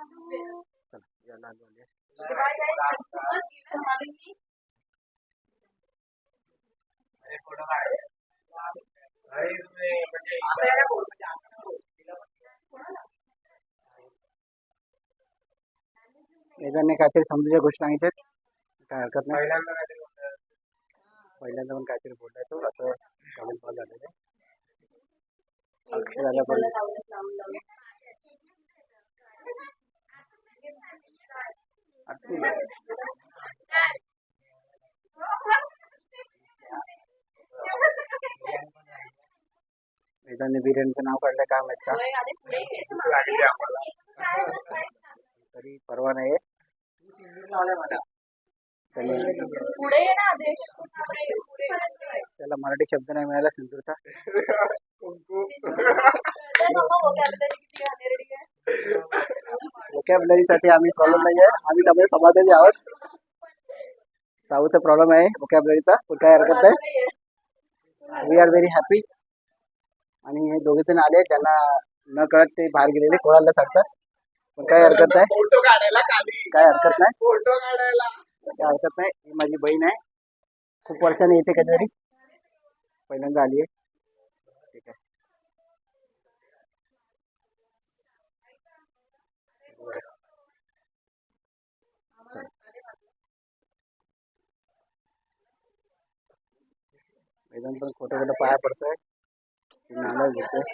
चला या लाल वाले वेदांनी काहीतरी समजूच्या गोष्टी सांगितल्यात, काय हरकत नाही. पहिल्यांदा पण काहीतरी बोललाय तो, असं कमेंट पास झालेलं आहे. अक्षराला पण वेदांनी बिर्याणीचं नाव काढलं काय माहित का, तरी परवा नाही त्याला मराठी शब्द नाही मिळाला सिंधूचा. वोकॅबलरी साठी आम्ही प्रॉब्लेम नाही आहे, आम्ही त्यामुळे समाधानी आहोत. साऊचा प्रॉब्लेम आहे वोकॅबलरीचा, पण काय हरकत नाही. We are very happy. आणि हे दोघे जण आले, त्यांना न कळत ते बाहेर गेलेले, कोणाला सांगतात, पण काय हरकत नाही, काय हरकत नाही, काय हरकत नाही. ही माझी बहीण आहे, खूप वर्षाने येते कधीतरी, पहिल्यांदा आली आहे. ठीक आहे. वेदांत पण खोटं खोटं पाया पडतोय, नाला घेतोय.